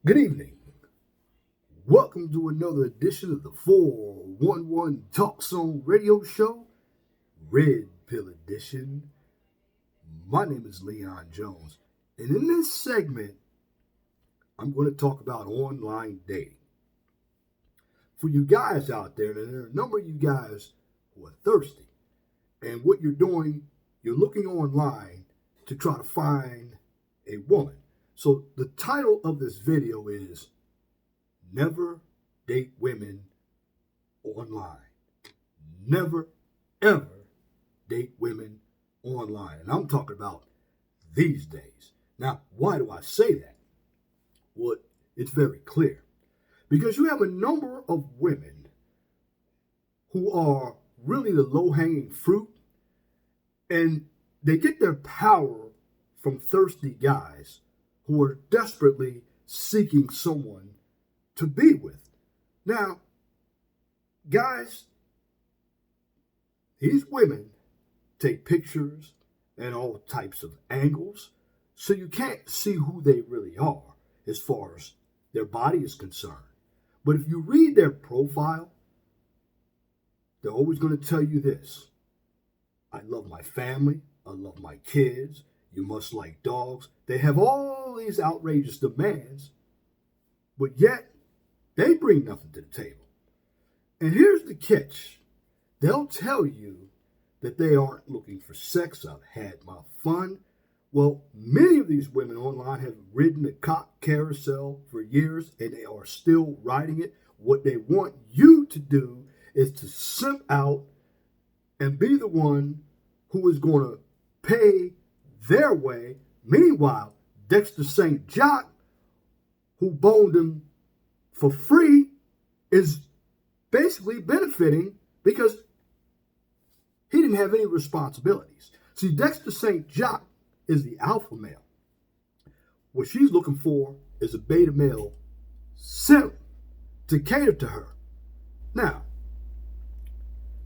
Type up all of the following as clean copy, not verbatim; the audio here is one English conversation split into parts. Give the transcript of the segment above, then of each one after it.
Good evening. Welcome to another edition of the 411 Talk Song Radio Show, Red Pill Edition. My name is Leon Jones, and in this segment, I'm going to talk about online dating. For you guys out there, and there are a number of you guys who are thirsty, and what you're doing, you're looking online to try to find a woman. So the title of this video is Never Date Women Online. Never, ever date women online. And I'm talking about these days. Now, why do I say that? Well, it's very clear. Because you have a number of women who are really the low-hanging fruit, and they get their power from thirsty guys who are desperately seeking someone to be with. Now, guys, these women take pictures and all types of angles, so you can't see who they really are as far as their body is concerned. But if you read their profile, they're always going to tell you this: I love my family, I love my kids, you must like dogs. They have all these outrageous demands, but yet they bring nothing to the table. And here's the catch. They'll tell you that they aren't looking for sex. I've had my fun. Well, many of these women online have ridden the cock carousel for years, and they are still riding it. What they want you to do is to simp out and be the one who is going to pay their way. Meanwhile, Dexter St. Jock, who boned him for free, is basically benefiting because he didn't have any responsibilities. See, Dexter St. Jock is the alpha male. What she's looking for is a beta male simp to cater to her. Now,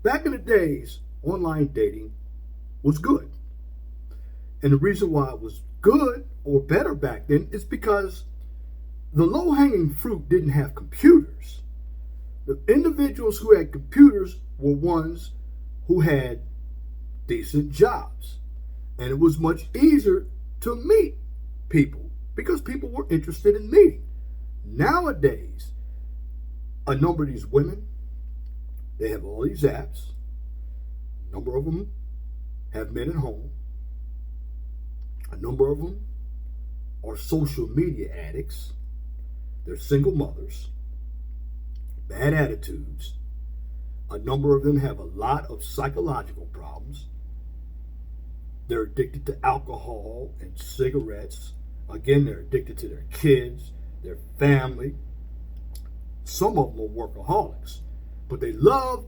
back in the days, online dating was good. And the reason why it was good or better back then is because the low-hanging fruit didn't have computers. The individuals who had computers were ones who had decent jobs. And it was much easier to meet people because people were interested in meeting. Nowadays, a number of these women, they have all these apps. A number of them have men at home. A number of them are social media addicts. They're single mothers, bad attitudes. A number of them have a lot of psychological problems. They're addicted to alcohol and cigarettes. Again, they're addicted to their kids, their family. Some of them are workaholics, but they love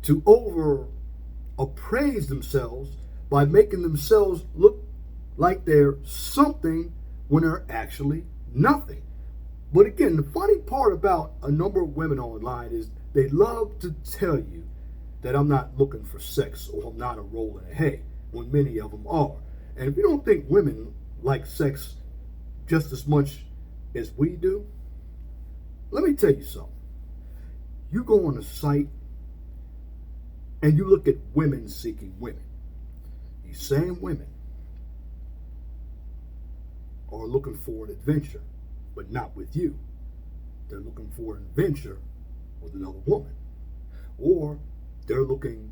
to over appraise themselves by making themselves look like they're something when they're actually nothing. But again, the funny part about a number of women online is they love to tell you that I'm not looking for sex or I'm not a roll in the hay, when many of them are. And if you don't think women like sex just as much as we do, let me tell you something. You go on a site and you look at women seeking women. These same women are looking for an adventure, but not with you. They're looking for an adventure with another woman. Or they're looking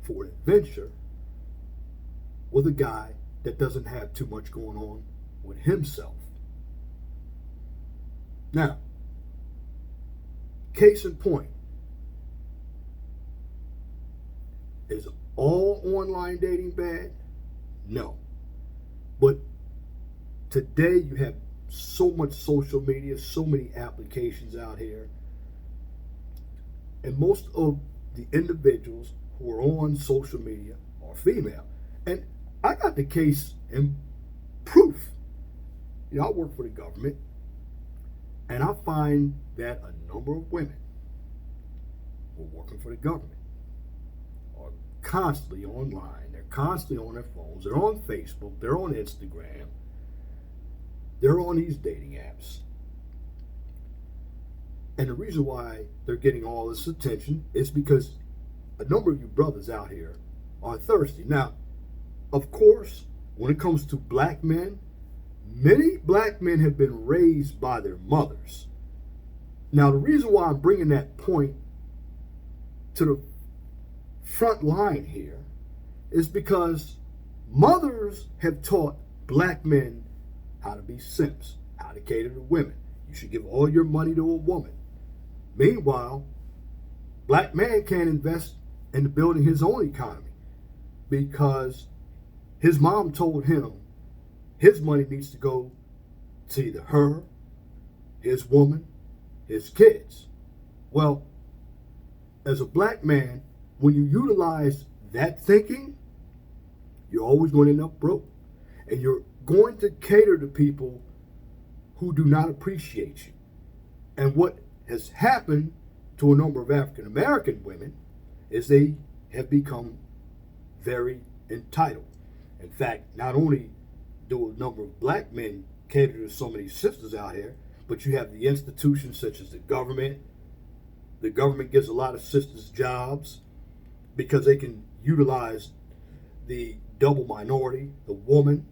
for an adventure with a guy that doesn't have too much going on with himself. Now, case in point, is all online dating bad? No. But today you have so much social media, so many applications out here, and most of the individuals who are on social media are female. And I got the case and proof. You know, I work for the government, and I find that a number of women who are working for the government are constantly online. They're constantly on their phones. They're on Facebook. They're on Instagram. They're on these dating apps. And the reason why they're getting all this attention is because a number of you brothers out here are thirsty. Now, of course, when it comes to black men, many black men have been raised by their mothers. Now, the reason why I'm bringing that point to the front line here is because mothers have taught black men how to be simps, how to cater to women. You should give all your money to a woman. Meanwhile, black man can't invest in building his own economy because his mom told him his money needs to go to either her, his woman, his kids. Well, as a black man, when you utilize that thinking, you're always going to end up broke. And you're going to cater to people who do not appreciate you. And what has happened to a number of African American women is they have become very entitled. In fact, not only do a number of black men cater to so many sisters out here, but you have the institutions such as the government. The government gives a lot of sisters jobs because they can utilize the double minority, the woman,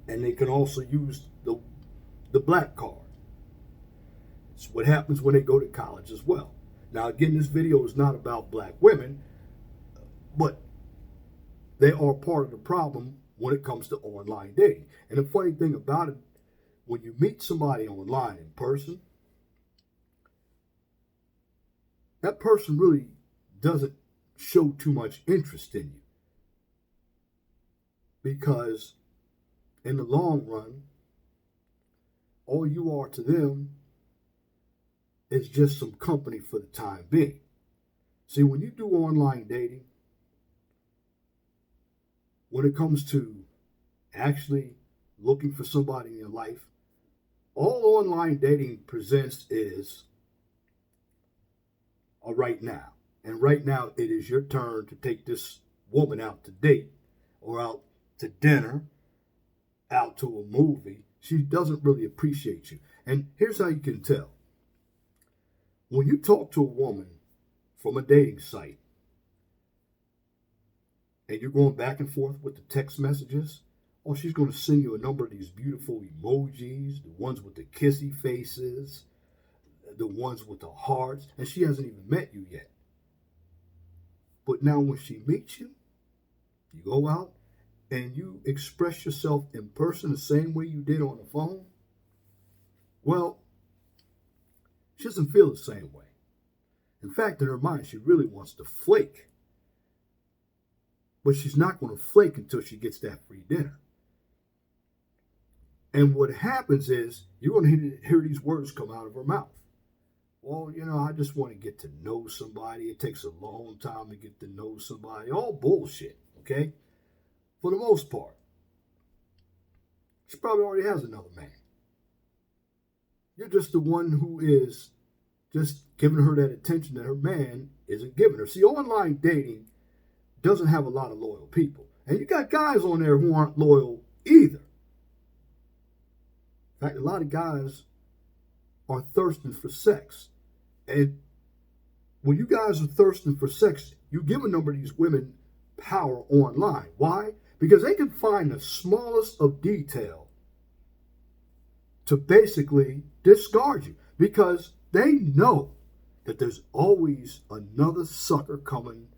and they can also use the black card. It's what happens when they go to college as well. Now, again, this video is not about black women, but they are part of the problem when it comes to online dating. And the funny thing about it, when you meet somebody online in person, that person really doesn't show too much interest in you. Because in the long run, all you are to them is just some company for the time being. See, when you do online dating, when it comes to actually looking for somebody in your life, all online dating presents is a right now. And right now, it is your turn to take this woman out to date or out to dinner, out to a movie. She doesn't really appreciate you. And here's how you can tell. When you talk to a woman from a dating site and you're going back and forth with the text messages, or she's going to send you a number of these beautiful emojis, the ones with the kissy faces, the ones with the hearts, and she hasn't even met you yet. But now when she meets you, you go out and you express yourself in person the same way you did on the phone, well, she doesn't feel the same way. In fact, in her mind, she really wants to flake. But she's not going to flake until she gets that free dinner. And what happens is you're going to hear these words come out of her mouth. Well, I just want to get to know somebody. It takes a long time to get to know somebody. All bullshit, okay? For the most part. She probably already has another man. You're just the one who is just giving her that attention that her man isn't giving her. See, online dating doesn't have a lot of loyal people. And you got guys on there who aren't loyal either. In fact, a lot of guys are thirsting for sex. And when you guys are thirsting for sex, you give a number of these women power online. Why? Because they can find the smallest of detail to basically discard you, because they know that there's always another sucker coming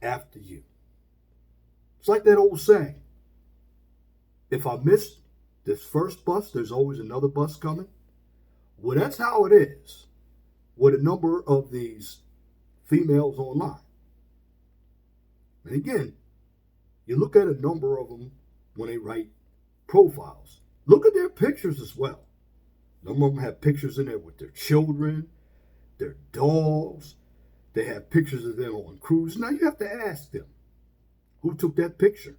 after you. It's like that old saying, if I miss this first bus, there's always another bus coming. Well, that's how it is with a number of these females online. And again, you look at a number of them when they write profiles. Look at their pictures as well. A number of them have pictures in there with their children, their dogs. They have pictures of them on cruises. Now you have to ask them, who took that picture?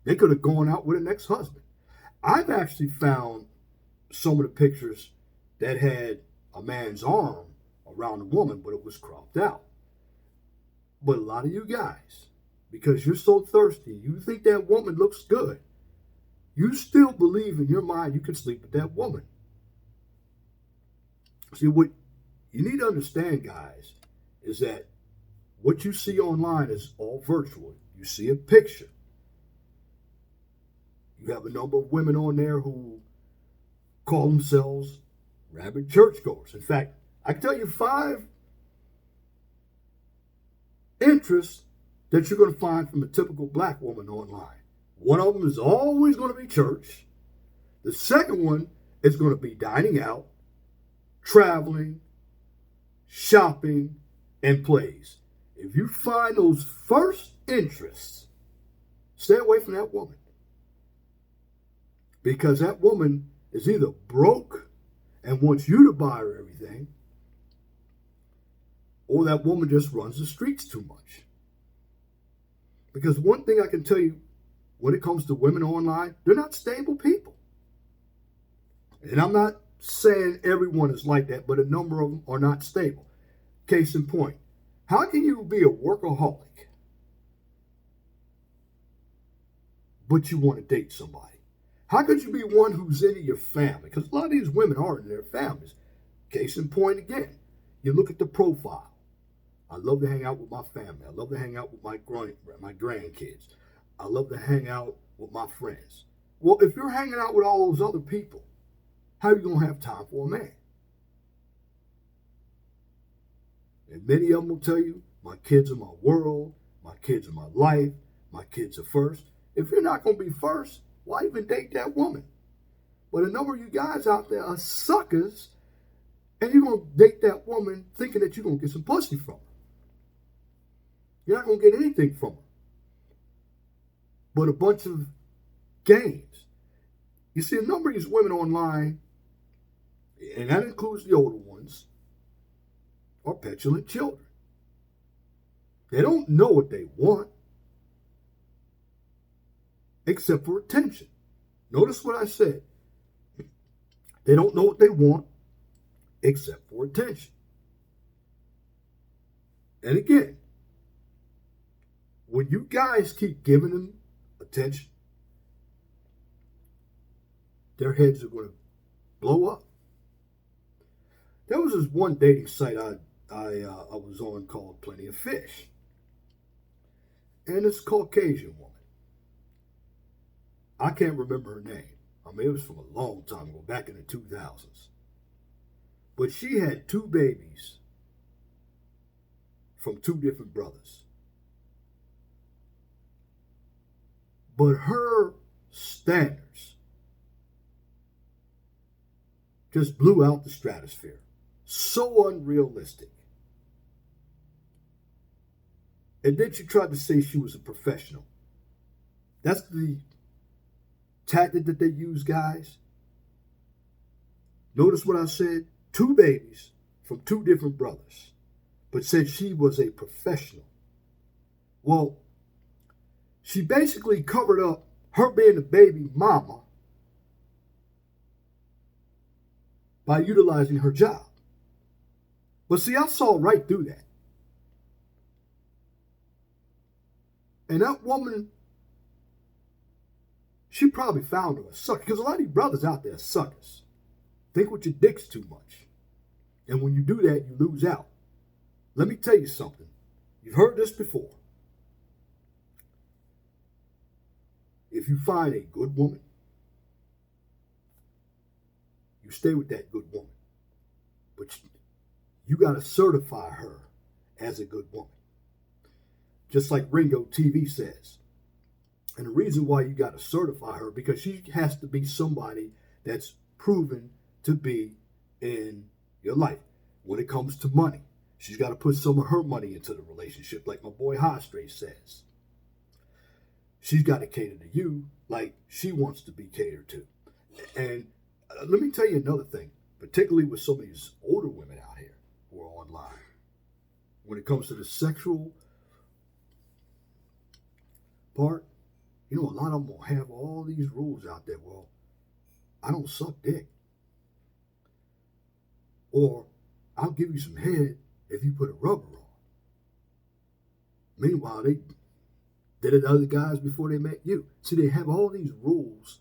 They could have gone out with an ex-husband. I've actually found some of the pictures that had a man's arm around a woman, but it was cropped out. But a lot of you guys, because you're so thirsty, you think that woman looks good. You still believe in your mind you can sleep with that woman. See, what you need to understand, guys, is that what you see online is all virtual. You see a picture. You have a number of women on there who call themselves rabid churchgoers. In fact, I can tell you 5 interests that you're going to find from a typical black woman online. One of them is always going to be church. The second one is going to be dining out, traveling, shopping, and plays. If you find those first interests, stay away from that woman. Because that woman is either broke and wants you to buy her everything, or that woman just runs the streets too much. Because one thing I can tell you when it comes to women online, they're not stable people. And I'm not saying everyone is like that, but a number of them are not stable. Case in point, how can you be a workaholic, but you want to date somebody? How could you be one who's into your family? Because a lot of these women are in their families. Case in point again, you look at the profile. I love to hang out with my family. I love to hang out with my grandkids. I love to hang out with my friends. Well, if you're hanging out with all those other people, how are you going to have time for a man? And many of them will tell you, my kids are my world, my kids are my life, my kids are first. If you're not going to be first, why even date that woman? But a number of you guys out there are suckers, and you're going to date that woman thinking that you're going to get some pussy from her. You're not going to get anything from her but a bunch of games. You see, a number of these women online, and that includes the older ones, are petulant children. They don't know what they want except for attention. Notice what I said. They don't know what they want except for attention. And again, when you guys keep giving them attention, their heads are going to blow up. There was this one dating site I was on called Plenty of Fish. And this Caucasian woman, I can't remember her name. I mean, it was from a long time ago, back in the 2000s. But she had 2 babies from 2 different brothers. But her standards just blew out the stratosphere. So unrealistic. And then she tried to say she was a professional. That's the tactic that they use, guys. Notice what I said. 2 babies from 2 different brothers, but said she was a professional. Well, she basically covered up her being a baby mama by utilizing her job. But see, I saw right through that. And that woman, she probably found her a sucker. Because a lot of these brothers out there are suckers. Think with your dicks too much. And when you do that, you lose out. Let me tell you something. You've heard this before. If you find a good woman, you stay with that good woman. But you got to certify her as a good woman. Just like Ringo TV says. And the reason why you got to certify her, because she has to be somebody that's proven to be in your life. When it comes to money, she's got to put some of her money into the relationship, like my boy Hostre says. She's got to cater to you like she wants to be catered to. And let me tell you another thing, particularly with some of these older women out here who are online. When it comes to the sexual part, you know, a lot of them will have all these rules out there. Well, I don't suck dick. Or I'll give you some head if you put a rubber on. Meanwhile, they did it to other guys before they met you. See, they have all these rules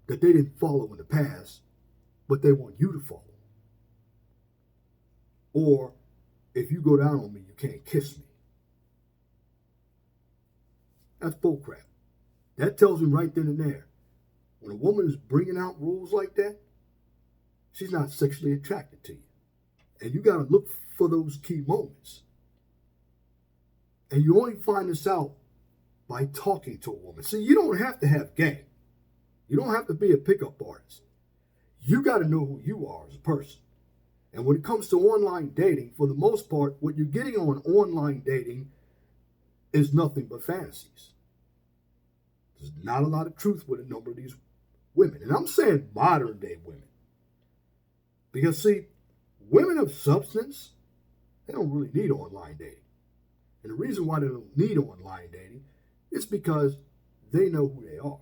that they didn't follow in the past, but they want you to follow. Or if you go down on me, you can't kiss me. That's bullcrap. That tells him right then and there. When a woman is bringing out rules like that, she's not sexually attracted to you. And you got to look for those key moments. And you only find this out by talking to a woman. See, you don't have to have game. You don't have to be a pickup artist. You got to know who you are as a person. And when it comes to online dating, for the most part, what you're getting on online dating is nothing but fantasies. There's not a lot of truth with a number of these women. And I'm saying modern day women. Because, see, women of substance, they don't really need online dating. And the reason why they don't need online dating is because they know who they are.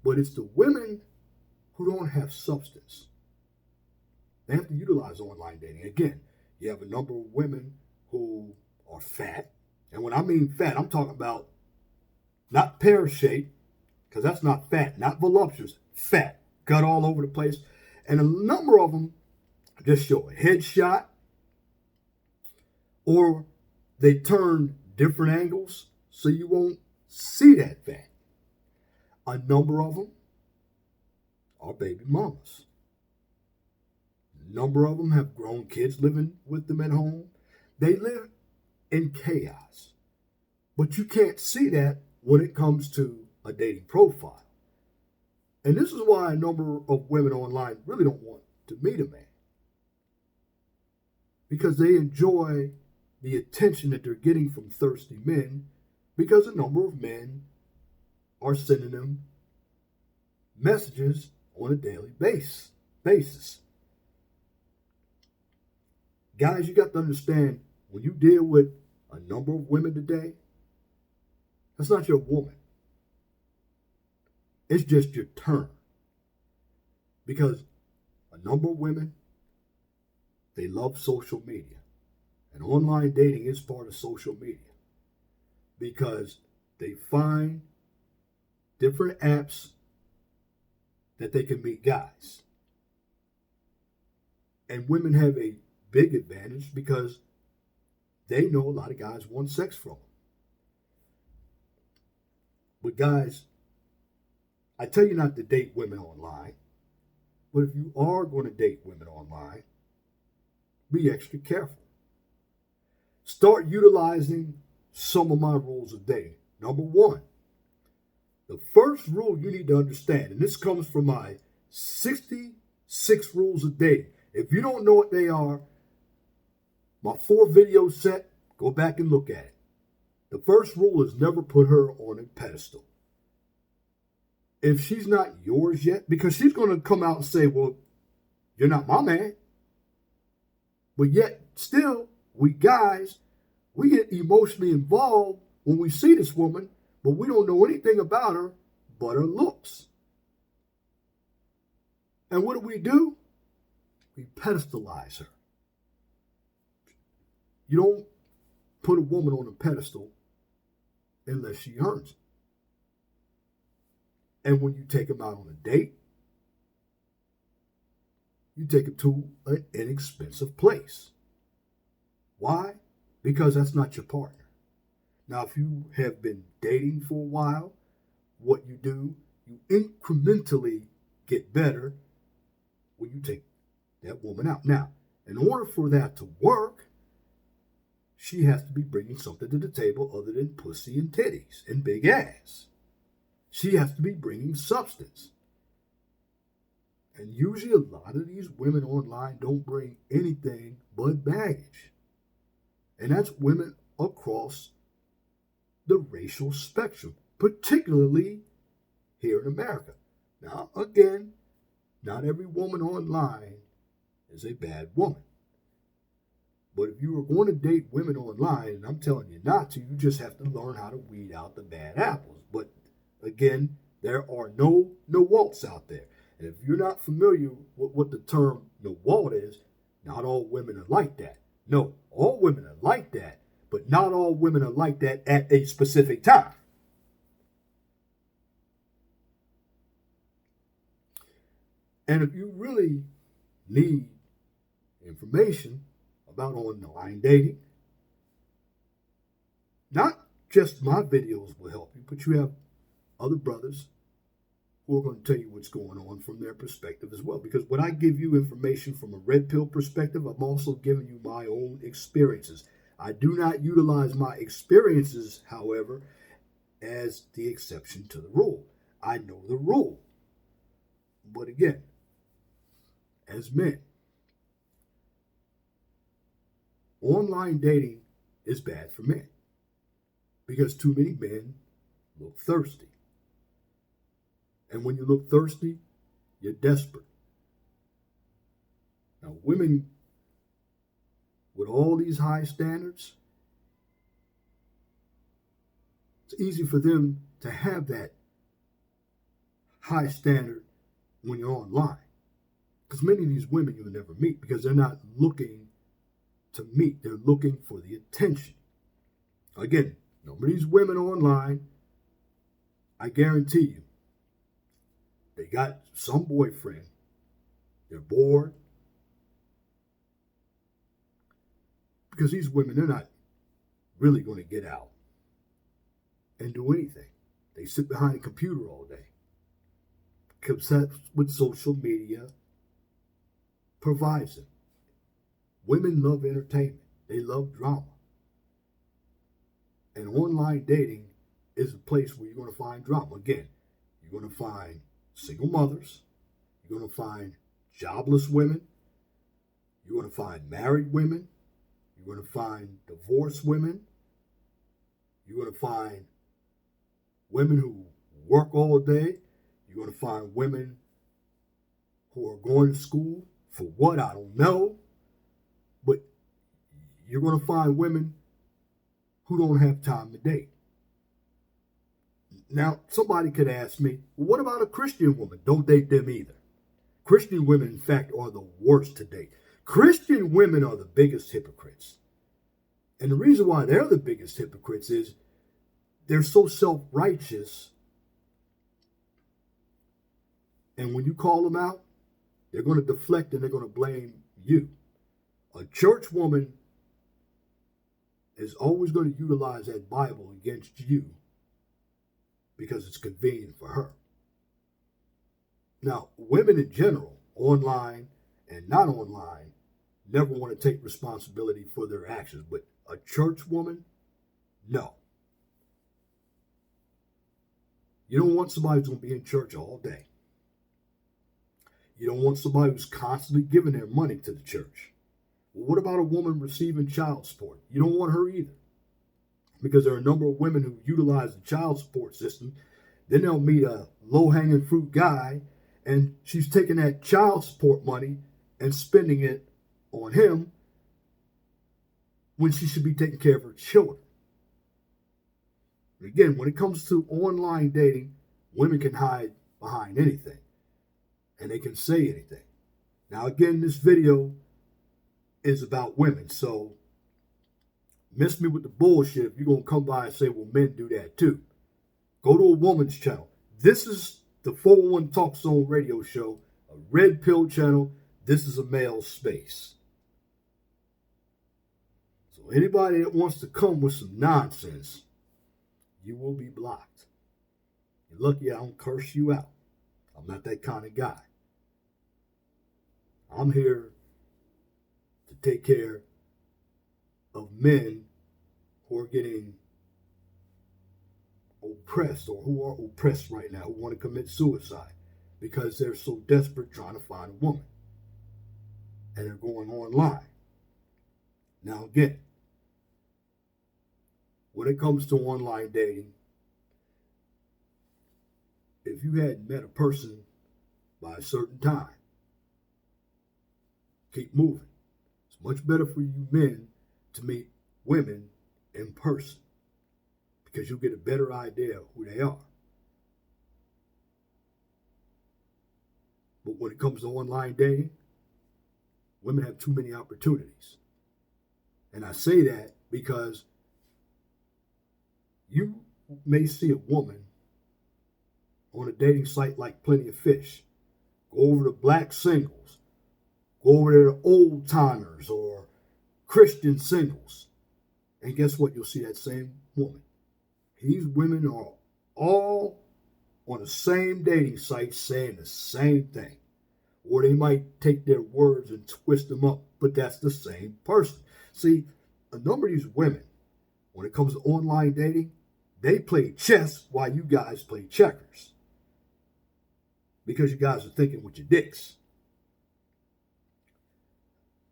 But it's the women who don't have substance. They have to utilize online dating. Again, you have a number of women who are fat. And when I mean fat, I'm talking about not pear-shaped, because that's not fat, not voluptuous, fat, gut all over the place. And a number of them just show a headshot, or they turn different angles so you won't see that fat. A number of them are baby mamas. A number of them have grown kids living with them at home. They live in chaos. But you can't see that when it comes to a dating profile. And this is why a number of women online really don't want to meet a man. Because they enjoy the attention that they're getting from thirsty men, because a number of men are sending them messages on a daily basis. Guys, you got to understand, when you deal with a number of women today, that's not your woman. It's just your turn. Because a number of women, they love social media. And online dating is part of social media. Because they find different apps that they can meet guys. And women have a big advantage because they know a lot of guys want sex from them. But guys, I tell you not to date women online. But if you are going to date women online, be extra careful. Start utilizing some of my rules of dating. Number one, the first rule you need to understand, and this comes from my 66 rules of dating. If you don't know what they are, my 4-video set, go back and look at it. The first rule is never put her on a pedestal. If she's not yours yet, because she's going to come out and say, well, you're not my man. But yet, still, we guys, we get emotionally involved when we see this woman, but we don't know anything about her but her looks. And what do? We pedestalize her. You don't put a woman on a pedestal unless she earns it. And when you take them out on a date, you take them to an inexpensive place. Why? Because that's not your partner. Now, if you have been dating for a while, what you do, you incrementally get better when you take that woman out. Now, in order for that to work, she has to be bringing something to the table other than pussy and titties and big ass. She has to be bringing substance. And usually a lot of these women online don't bring anything but baggage. And that's women across the racial spectrum, particularly here in America. Now, again, not every woman online is a bad woman. But if you are going to date women online, and I'm telling you not to, you just have to learn how to weed out the bad apples. But again, there are no Nawalts out there. And if you're not familiar with what the term Nawalt is, not all women are like that. No, all women are like that, but not all women are like that at a specific time. And if you really need, information about online dating. Not just my videos will help you, but you have other brothers who are going to tell you what's going on from their perspective as well. Because when I give you information from a red pill perspective, I'm also giving you my own experiences. I do not utilize my experiences, however, as the exception to the rule. I know the rule. But again, as men, online dating is bad for men because too many men look thirsty. And when you look thirsty, you're desperate. Now, women with all these high standards, it's easy for them to have that high standard when you're online. Because many of these women you'll never meet because they're not looking to meet. They're looking for the attention. Again, number of these women online, I guarantee you, they got some boyfriend. They're bored. Because these women, they're not really going to get out and do anything. They sit behind a computer all day. Because that's what social media provides them. Women love entertainment. They love drama. And online dating is a place where you're going to find drama. Again, you're going to find single mothers. You're going to find jobless women. You're going to find married women. You're going to find divorced women. You're going to find women who work all day. You're going to find women who are going to school for what, I don't know. But you're going to find women who don't have time to date. Now, somebody could ask me, well, what about a Christian woman? Don't date them either. Christian women, in fact, are the worst to date. Christian women are the biggest hypocrites. And the reason why they're the biggest hypocrites is they're so self-righteous. And when you call them out, they're going to deflect and they're going to blame you. A church woman is always going to utilize that Bible against you because it's convenient for her. Now, women in general, online and not online, never want to take responsibility for their actions. But a church woman, no. You don't want somebody who's going to be in church all day. You don't want somebody who's constantly giving their money to the church. Well, what about a woman receiving child support? You don't want her either. Because there are a number of women who utilize the child support system. Then they'll meet a low-hanging fruit guy, and she's taking that child support money and spending it on him when she should be taking care of her children. Again, when it comes to online dating, women can hide behind anything. And they can say anything. Now, again, this video is about women. So, miss me with the bullshit if you're going to come by and say, well, men do that too. Go to a woman's channel. This is the 401 Talk Zone radio show, a red pill channel. This is a male space. So anybody that wants to come with some nonsense, you will be blocked. You're lucky I don't curse you out. I'm not that kind of guy. I'm here to take care of men who are getting oppressed or who are oppressed right now, who want to commit suicide because they're so desperate trying to find a woman. And they're going online. Now again, when it comes to online dating, if you hadn't met a person by a certain time, keep moving. It's much better for you men to meet women in person because you'll get a better idea of who they are. But when it comes to online dating, women have too many opportunities. And I say that because you may see a woman on a dating site like Plenty of Fish. Go over to Black Singles. Go over there to old timers or Christian singles. And guess what? You'll see that same woman. These women are all on the same dating site saying the same thing. Or they might take their words and twist them up, but that's the same person. See, a number of these women, when it comes to online dating, they play chess while you guys play checkers. Because you guys are thinking with your dicks.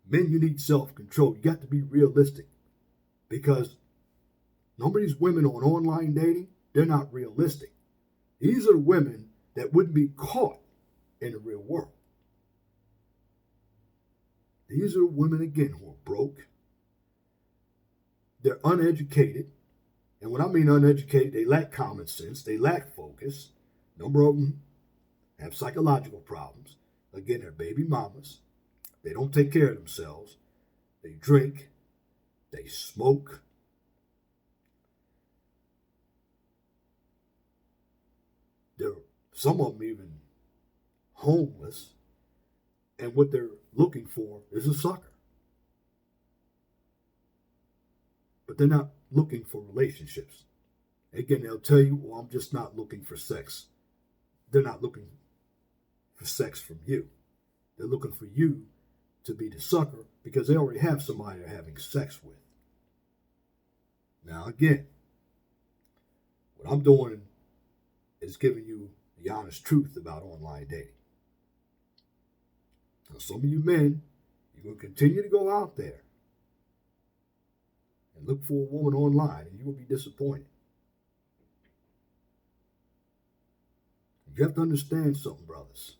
Men, you need self-control. You got to be realistic. Because a number of these women on online dating, they're not realistic. These are the women that wouldn't be caught in the real world. These are women, again, who are broke. They're uneducated. And when I mean uneducated, they lack common sense. They lack focus. A number of them have psychological problems. Again, they're baby mamas. They don't take care of themselves. They drink. They smoke. Some of them even homeless. And what they're looking for is a sucker. But they're not looking for relationships. Again, they'll tell you, well, I'm just not looking for sex. They're not looking for sex from you. They're looking for you to be the sucker because they already have somebody they're having sex with. Now, again, what I'm doing is giving you the honest truth about online dating. Now, some of you men, you're going to continue to go out there and look for a woman online, and you will be disappointed. You have to understand something, brothers.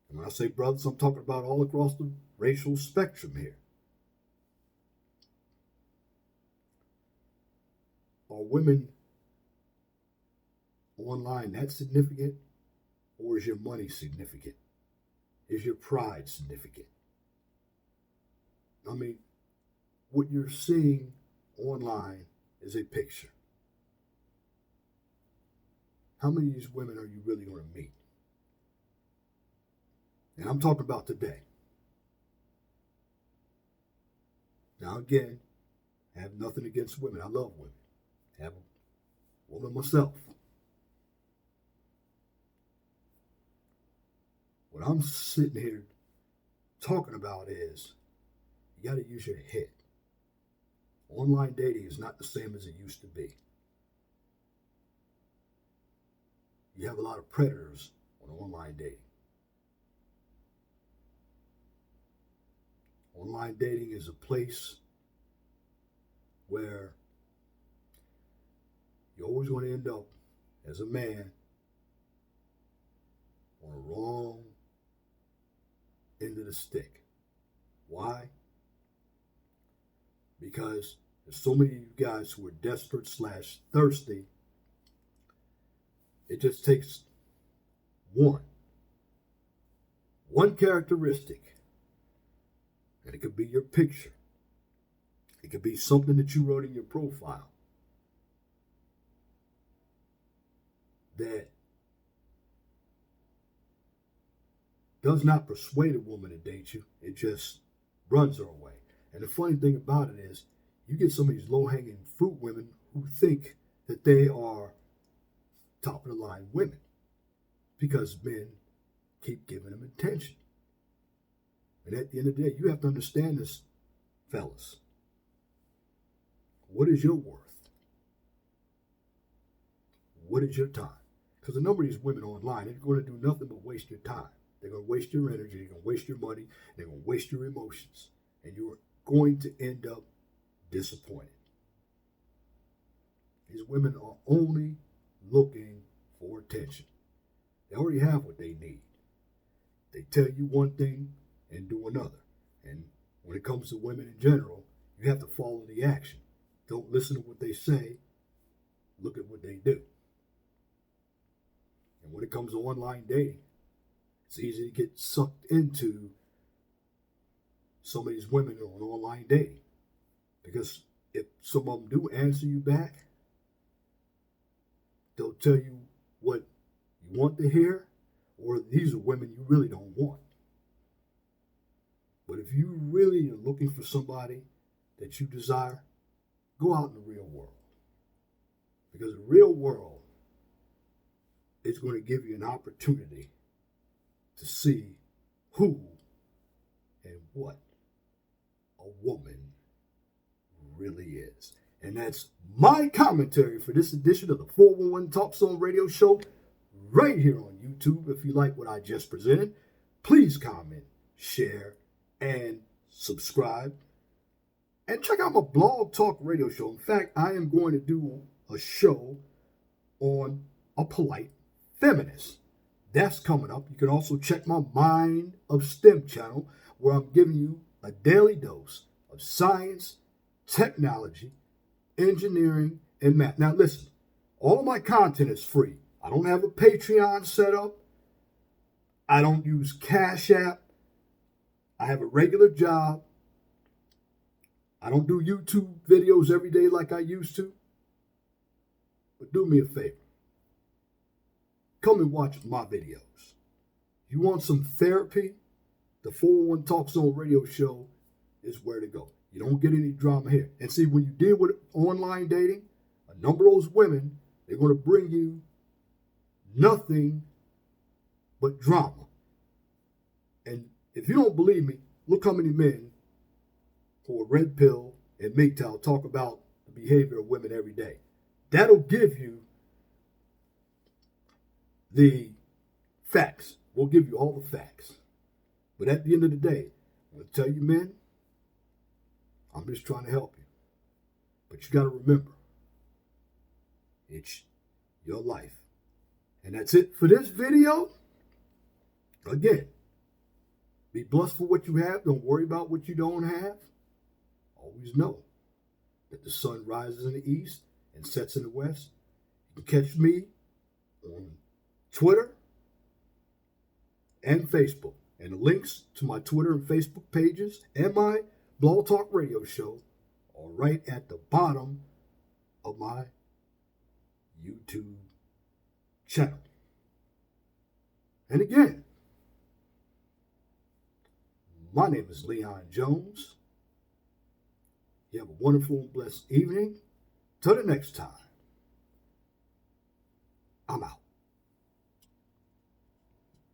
And when I say brothers, I'm talking about all across the racial spectrum here. Are women online that significant, or is your money significant? Is your pride significant? I mean, what you're seeing online is a picture. How many of these women are you really going to meet? And I'm talking about today. Now, again, I have nothing against women. I love women. I have a woman myself. What I'm sitting here talking about is you got to use your head. Online dating is not the same as it used to be. You have a lot of predators on online dating. Online dating is a place where you're always going to end up, as a man, on the wrong end of the stick. Why? Because there's so many of you guys who are desperate / thirsty. It just takes one characteristic, and it could be your picture. It could be something that you wrote in your profile that does not persuade a woman to date you. It just runs her away. And the funny thing about it is, you get some of these low-hanging fruit women who think that they are top-of-the-line women because men keep giving them attention. And at the end of the day, you have to understand this, fellas. What is your worth? What is your time? Because a number of these women online, they're going to do nothing but waste your time. They're going to waste your energy. They're going to waste your money. They're going to waste your emotions. And you're going to end up disappointed. These women are only looking for attention. They already have what they need. They tell you one thing and do another. And when it comes to women in general, you have to follow the action. Don't listen to what they say. Look at what they do. And when it comes to online dating, it's easy to get sucked into some of these women on online dating. Because if some of them do answer you back, they'll tell you what you want to hear, or these are women you really don't want. But if you really are looking for somebody that you desire, go out in the real world. Because the real world is going to give you an opportunity to see who and what a woman really is. And that's my commentary for this edition of the 411 Talk Zone Radio Show right here on YouTube. If you like what I just presented, please comment, share, and subscribe. And check out my Blog Talk Radio Show. In fact, I am going to do a show on a polite feminist. That's coming up. You can also check my Mind of STEM channel, where I'm giving you a daily dose of science, technology, engineering, and math. Now listen, all of my content is free. I don't have a Patreon set up. I don't use Cash App. I have a regular job. I don't do YouTube videos every day like I used to. But do me a favor. Come and watch my videos. You want some therapy? The 401 Talk Zone Radio Show is where to go. You don't get any drama here. And see, when you deal with online dating, a number of those women, they're going to bring you nothing but drama. And if you don't believe me, look how many men who are red pill and MGTOW talk about the behavior of women every day. That'll give you the facts. We'll give you all the facts. But at the end of the day, I'm going to tell you, men, I'm just trying to help you. But you got to remember, it's your life. And that's it for this video. Again, be blessed for what you have. Don't worry about what you don't have. Always know that the sun rises in the east and sets in the west. You can catch me on Twitter and Facebook. And the links to my Twitter and Facebook pages and my Blog Talk Radio Show are right at the bottom of my YouTube channel. And again, my name is Leon Jones. You have a wonderful and blessed evening. Till the next time, I'm out.